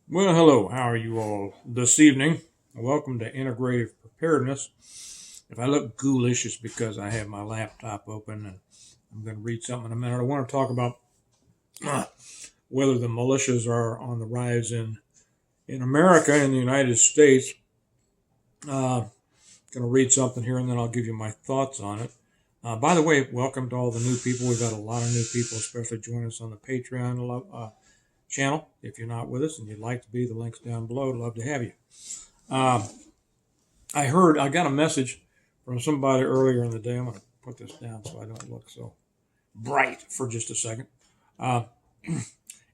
Well, hello. How are you all this evening? Welcome to Integrative Preparedness. If I look ghoulish, it's because I have my laptop open and I'm going to read something in a minute. I want to talk about uh, whether the militias are on the rise in America, in the United States. Going to read something here and then I'll give you my thoughts on it. By the way, welcome to all the new people. We've got a lot of new people, especially joining us on the Patreon channel. If you're not with us and you'd like to be, the link's down below. I'd love to have you. Uh, I got a message from somebody earlier in the day. I'm going to put this down so I don't look so bright for just a second. Uh,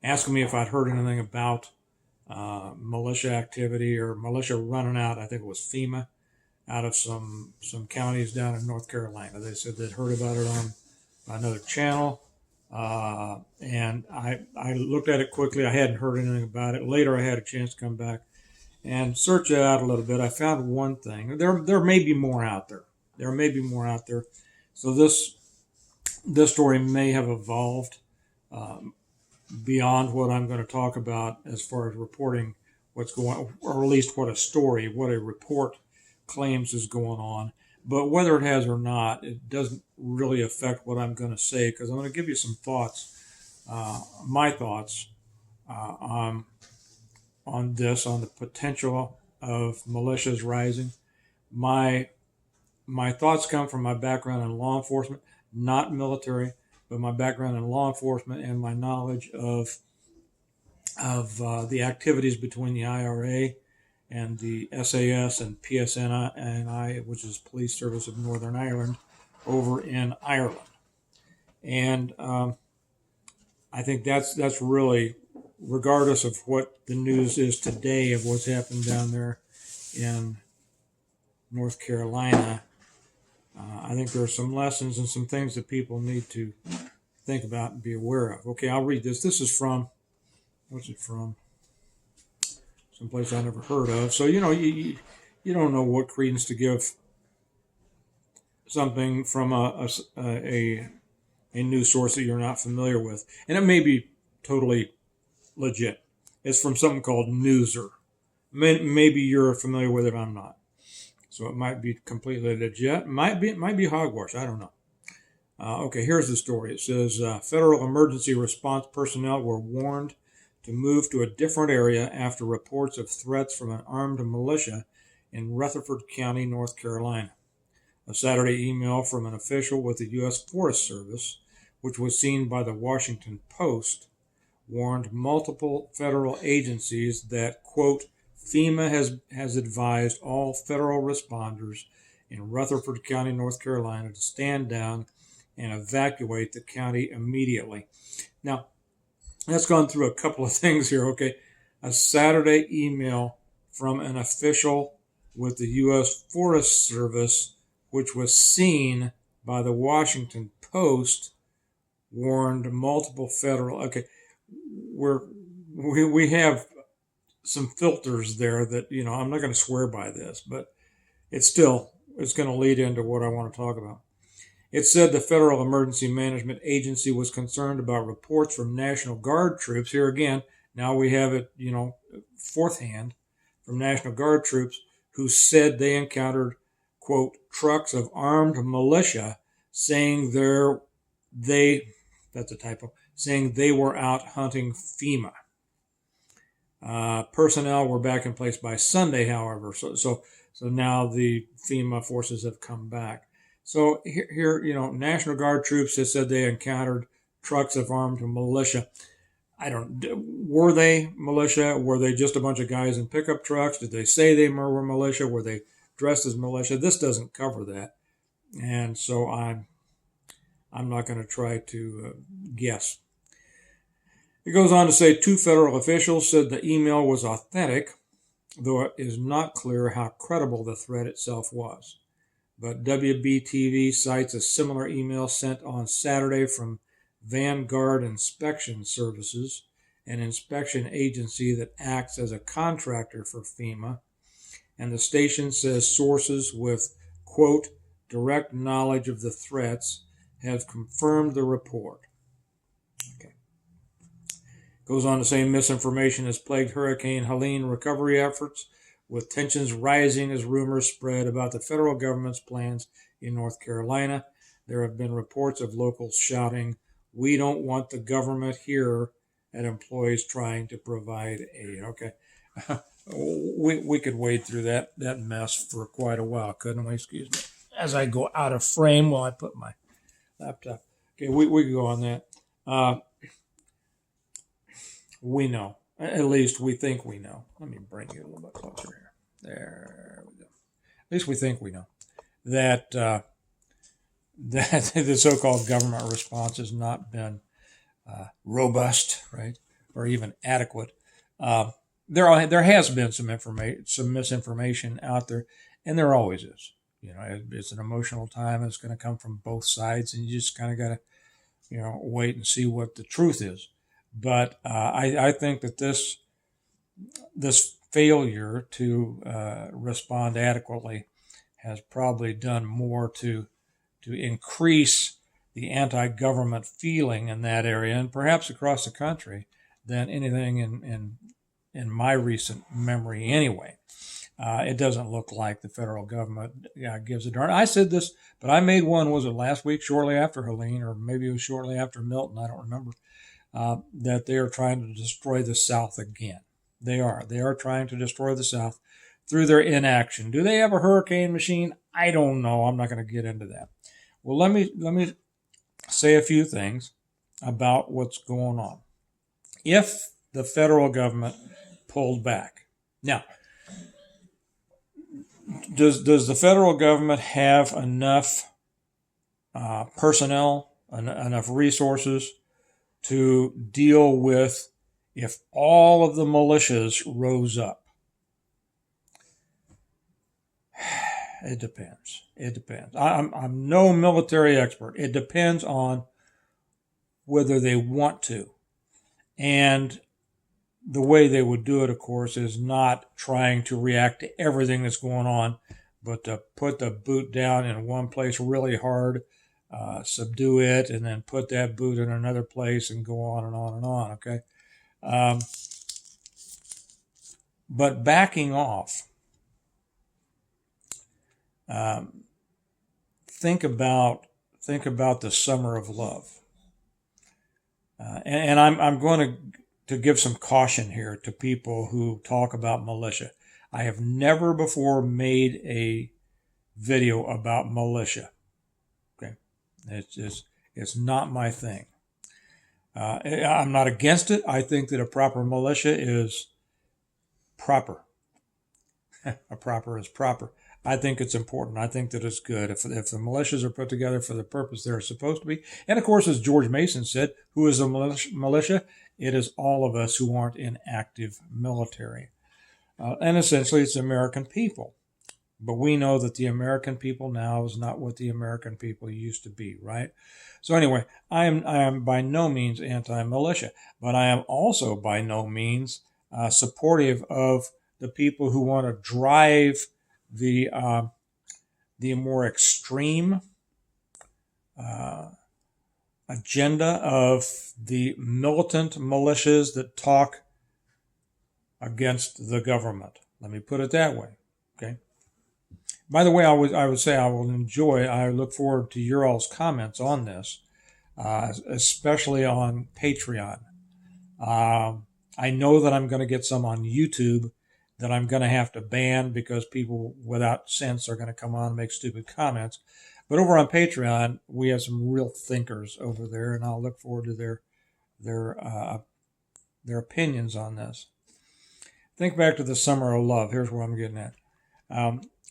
Asking me if I'd heard anything about militia activity or militia running out. I think it was FEMA out of some counties down in North Carolina. They said they'd heard about it on another channel. And I looked at it quickly. I hadn't heard anything about it. Later, I had a chance to come back and search it out a little bit. I found one thing. There may be more out there. There may be more out there. So this story may have evolved beyond what I'm going to talk about as far as reporting what's going, or at least what a report claims is going on. But whether it has or not, it doesn't really affect what I'm going to say because I'm going to give you some thoughts, my thoughts on this, on the potential of militias rising. My thoughts come from my background in law enforcement, not military, but my background in law enforcement and my knowledge of the activities between the IRA and the SAS and PSNI, which is Police Service of Northern Ireland, over in Ireland. And I think that's really, regardless of what the news is today of what's happened down there in North Carolina, I think there are some lessons and some things that people need to think about and be aware of. Okay, I'll read this. This is from, what's it from? Someplace I never heard of. So, you don't know what credence to give something from a news source that you're not familiar with. And it may be totally legit. It's from something called Newser. Maybe you're familiar with it, I'm not. So it might be completely legit. It might be hogwash. I don't know. Okay, here's the story. It says federal emergency response personnel were warned to move to a different area after reports of threats from an armed militia in Rutherford County, North Carolina. A Saturday email from an official with the U.S. Forest Service, which was seen by the Washington Post, warned multiple federal agencies that, quote, FEMA has advised all federal responders in Rutherford County, North Carolina, to stand down and evacuate the county immediately. Now, that's gone through a couple of things here, okay? A Saturday email from an official with the U.S. Forest Service, which was seen by the Washington Post, warned multiple federal. Okay, we have some filters there that, I'm not going to swear by this, but it's going to lead into what I want to talk about. It said the Federal Emergency Management Agency was concerned about reports from National Guard troops. Here again, now we have it, fourth hand from National Guard troops who said they encountered, quote, trucks of armed militia saying that's a typo, saying they were out hunting FEMA. Personnel were back in place by Sunday, however. So now the FEMA forces have come back. So here, National Guard troops have said they encountered trucks of armed militia. Were they militia? Were they just a bunch of guys in pickup trucks? Did they say they were militia? Were they dressed as militia? This doesn't cover that. And so I'm not going to try to guess. It goes on to say 2 federal officials said the email was authentic, though it is not clear how credible the threat itself was. But WBTV cites a similar email sent on Saturday from Vanguard Inspection Services, an inspection agency that acts as a contractor for FEMA, and the station says sources with, quote, direct knowledge of the threats have confirmed the report. Okay. Goes on to say misinformation has plagued Hurricane Helene recovery efforts, with tensions rising as rumors spread about the federal government's plans in North Carolina. There have been reports of locals shouting, "We don't want the government here," at employees trying to provide aid. Okay. we could wade through that mess for quite a while, couldn't we? Excuse me. As I go out of frame while I put my laptop. Okay, we could go on that. We know. At least we think we know. Let me bring you a little bit closer here. There we go. At least we think we know that that the so-called government response has not been robust, right, or even adequate. There has been some misinformation out there, and there always is. It's an emotional time. It's going to come from both sides, and you just kind of got to, wait and see what the truth is. But I think that this failure to respond adequately has probably done more to increase the anti-government feeling in that area, and perhaps across the country, than anything in my recent memory anyway. It doesn't look like the federal government gives a darn. I said this, but I made one, was it last week, shortly after Helene, or maybe it was shortly after Milton, I don't remember, that they are trying to destroy the South again. They are trying to destroy the South through their inaction. Do they have a hurricane machine? I don't know. I'm not going to get into that. Well, let me say a few things about what's going on. If the federal government pulled back. Now, does the federal government have enough personnel, enough resources to deal with if all of the militias rose up? It depends. I'm no military expert. It depends on whether they want to. And the way they would do it, of course, is not trying to react to everything that's going on, but to put the boot down in one place really hard, subdue it, and then put that boot in another place and go on and on and on, okay? But backing off, think about the summer of love. And I'm going to give some caution here to people who talk about militia. I have never before made a video about militia. Okay, it's not my thing. I'm not against it. I think that a proper militia is proper. A proper is proper. I think it's important. I think that it's good. If the militias are put together for the purpose they're supposed to be, and of course, as George Mason said, who is a militia? It is all of us who aren't in active military. And essentially, it's the American people. But we know that the American people now is not what the American people used to be, right? So anyway, I am by no means anti-militia, but I am also by no means supportive of the people who want to drive the more extreme agenda of the militant militias that talk against the government. Let me put it that way. Okay. By the way, I would say I look forward to your all's comments on this, especially on Patreon. I know that I'm going to get some on YouTube that I'm going to have to ban because people without sense are going to come on and make stupid comments. But over on Patreon, we have some real thinkers over there, and I'll look forward to their opinions on this. Think back to the summer of love. Here's where I'm getting at.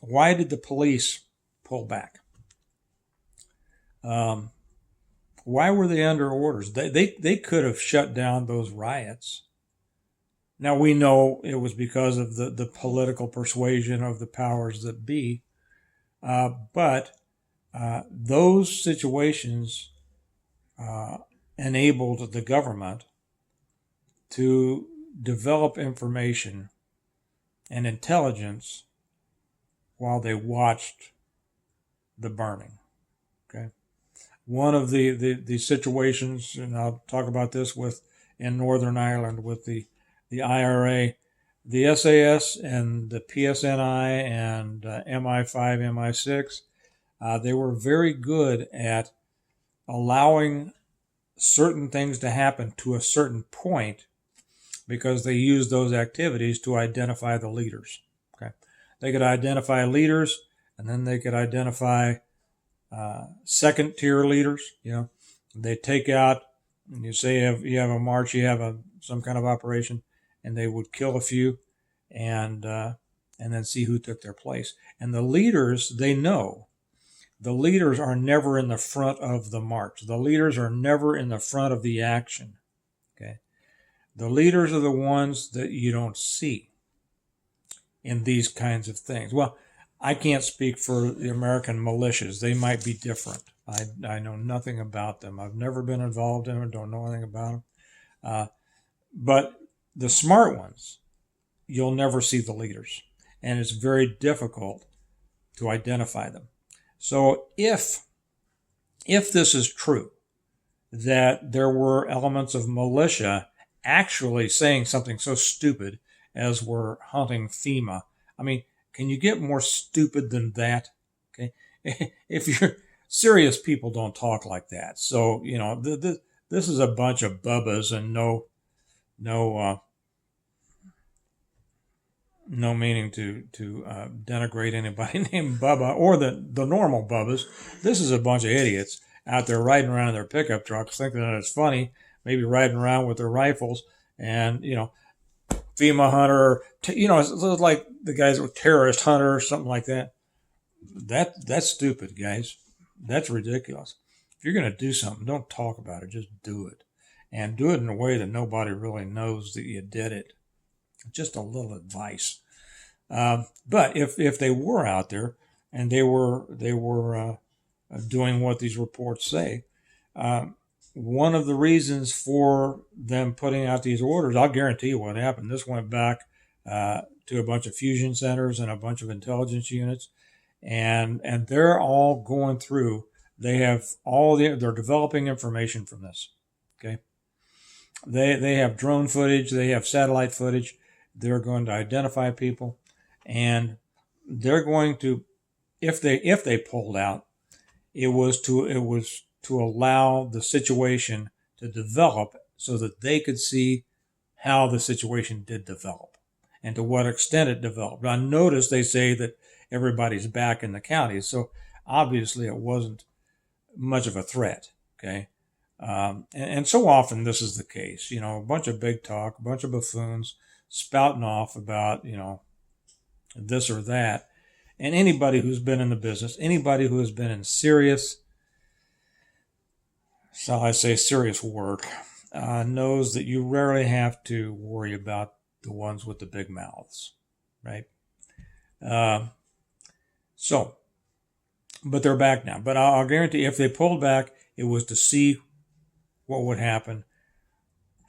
Why did the police pull back? Why were they under orders? They could have shut down those riots. Now, we know it was because of the political persuasion of the powers that be, but those situations enabled the government to develop information and intelligence while they watched the burning. Okay, one of the situations, and I'll talk about this with in Northern Ireland with the IRA, the SAS and the PSNI and MI5, MI6. They were very good at allowing certain things to happen to a certain point because they used those activities to identify the leaders. Okay, they could identify leaders, and then they could identify second tier leaders. They take out, and you say you have a march, you have some kind of operation, and they would kill a few, and then see who took their place. And the leaders, they know. The leaders are never in the front of the march. The leaders are never in the front of the action. Okay, the leaders are the ones that you don't see in these kinds of things. Well, I can't speak for the American militias. They might be different. I know nothing about them. I've never been involved in them. Don't know anything about them. But the smart ones, you'll never see the leaders. And it's very difficult to identify them. So if this is true, that there were elements of militia actually saying something so stupid as we're hunting FEMA, I mean, can you get more stupid than that? Okay, if you're serious, people don't talk like that. So this is a bunch of bubbas and no meaning to denigrate anybody named Bubba or the normal Bubbas. This is a bunch of idiots out there riding around in their pickup trucks thinking that it's funny, maybe riding around with their rifles and, FEMA hunter, it's like the guys with terrorist hunter or something like that. That's stupid, guys. That's ridiculous. If you're going to do something, don't talk about it. Just do it. And do it in a way that nobody really knows that you did it. Just a little advice. But if they were out there and they were doing what these reports say, one of the reasons for them putting out these orders, I'll guarantee you what happened. This went back to a bunch of fusion centers and a bunch of intelligence units, and they're all going through. They have they're developing information from this. Okay, they have drone footage, they have satellite footage. They're going to identify people, and they're going to, if they pulled out, it was to allow the situation to develop so that they could see how the situation did develop and to what extent it developed. Now, notice they say that everybody's back in the counties, so obviously it wasn't much of a threat. Okay, and so often this is the case. A bunch of big talk, a bunch of buffoons spouting off about, this or that. And anybody who's been in the business, anybody who has been in serious work, knows that you rarely have to worry about the ones with the big mouths, right? But they're back now. But I'll guarantee if they pulled back, it was to see what would happen,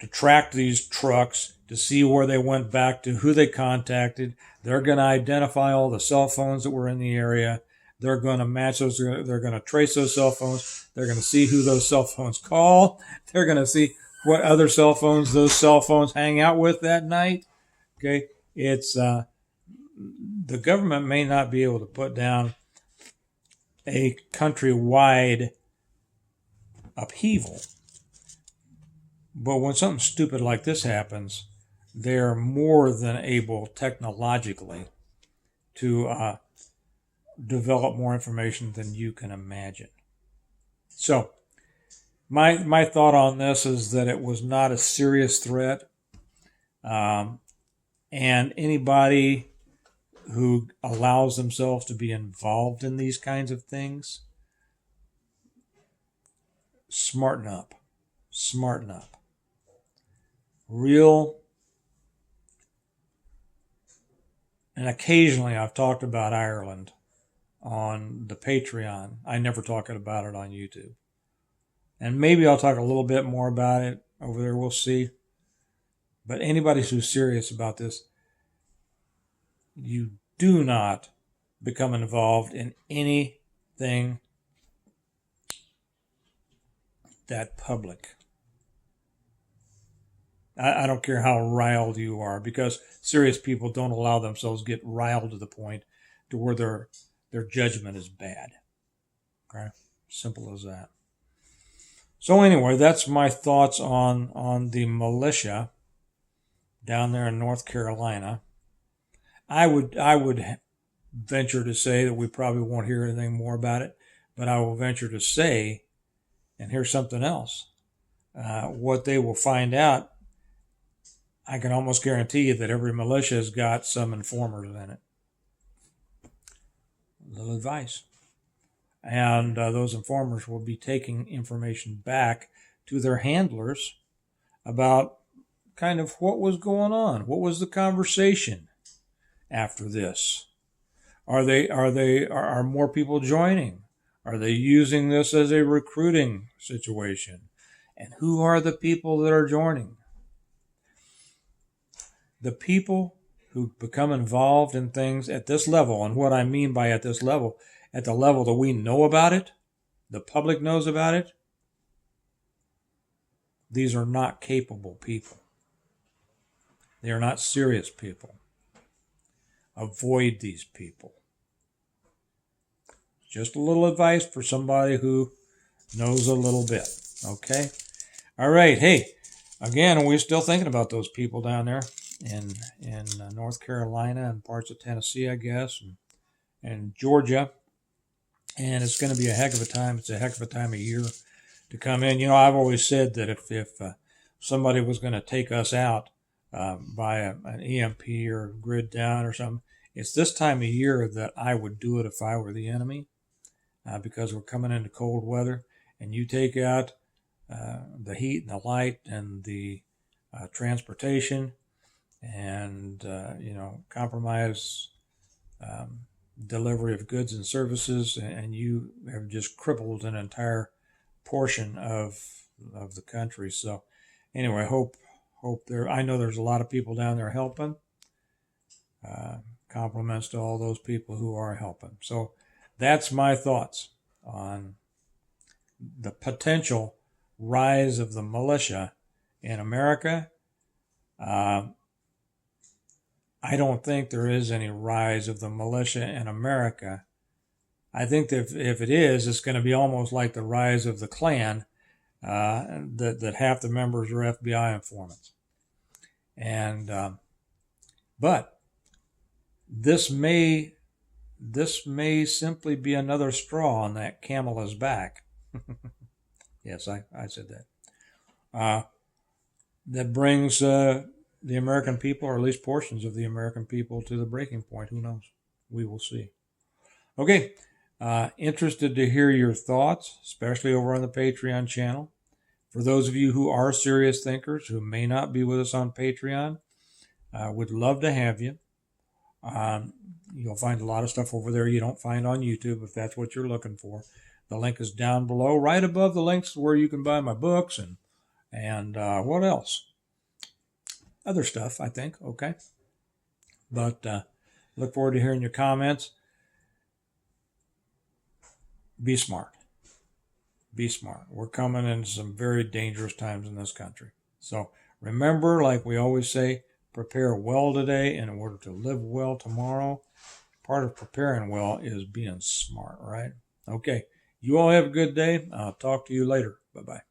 to track these trucks, to see where they went back to, who they contacted. They're going to identify all the cell phones that were in the area. They're going to match those. They're going to trace those cell phones. They're going to see who those cell phones call. They're going to see what other cell phones those cell phones hang out with that night. Okay, it's the government may not be able to put down a countrywide upheaval, but when something stupid like this happens, they're more than able technologically to develop more information than you can imagine. So my thought on this is that it was not a serious threat, and anybody who allows themselves to be involved in these kinds of things, smarten up. And occasionally I've talked about Ireland on the Patreon. I never talk about it on YouTube. And maybe I'll talk a little bit more about it over there. We'll see. But anybody who's serious about this, you do not become involved in anything that public. I don't care how riled you are, because serious people don't allow themselves to get riled to the point to where their judgment is bad. Okay, simple as that. So anyway, that's my thoughts on the militia down there in North Carolina. I would venture to say that we probably won't hear anything more about it, but I will venture to say, and here's something else, what they will find out, I can almost guarantee you that every militia has got some informers in it. A little advice. And those informers will be taking information back to their handlers about kind of what was going on. What was the conversation after this? Are more people joining? Are they using this as a recruiting situation? And who are the people that are joining? The people who become involved in things at this level, and what I mean by at this level, at the level that we know about it, the public knows about it, these are not capable people. They are not serious people. Avoid these people. Just a little advice for somebody who knows a little bit. Okay? All right. Hey, again, we're still thinking about those people down there in North Carolina and parts of Tennessee, I guess, and Georgia. And it's going to be a heck of a time. It's a heck of a time of year to come in. You know, I've always said that if somebody was going to take us out by an EMP or grid down or something, it's this time of year that I would do it if I were the enemy, because we're coming into cold weather, and you take out the heat and the light and the transportation, and compromise delivery of goods and services, and you have just crippled an entire portion of the country. So anyway, hope there. I know there's a lot of people down there helping. Compliments to all those people who are helping. So that's my thoughts on the potential rise of the militia in America. I don't think there is any rise of the militia in America. I think that if it is, it's going to be almost like the rise of the Klan, that half the members are FBI informants. And but this may simply be another straw on that camel's back. Yes, I said that. That brings the American people, or at least portions of the American people, to the breaking point. Who knows? We will see. Okay, interested to hear your thoughts, especially over on the Patreon channel. For those of you who are serious thinkers who may not be with us on Patreon, would love to have you. You'll find a lot of stuff over there you don't find on YouTube if that's what you're looking for. The link is down below, right above the links where you can buy my books and what else? Other stuff, I think. Okay. But look forward to hearing your comments. Be smart. Be smart. We're coming into some very dangerous times in this country. So remember, like we always say, prepare well today in order to live well tomorrow. Part of preparing well is being smart, right? Okay. You all have a good day. I'll talk to you later. Bye-bye.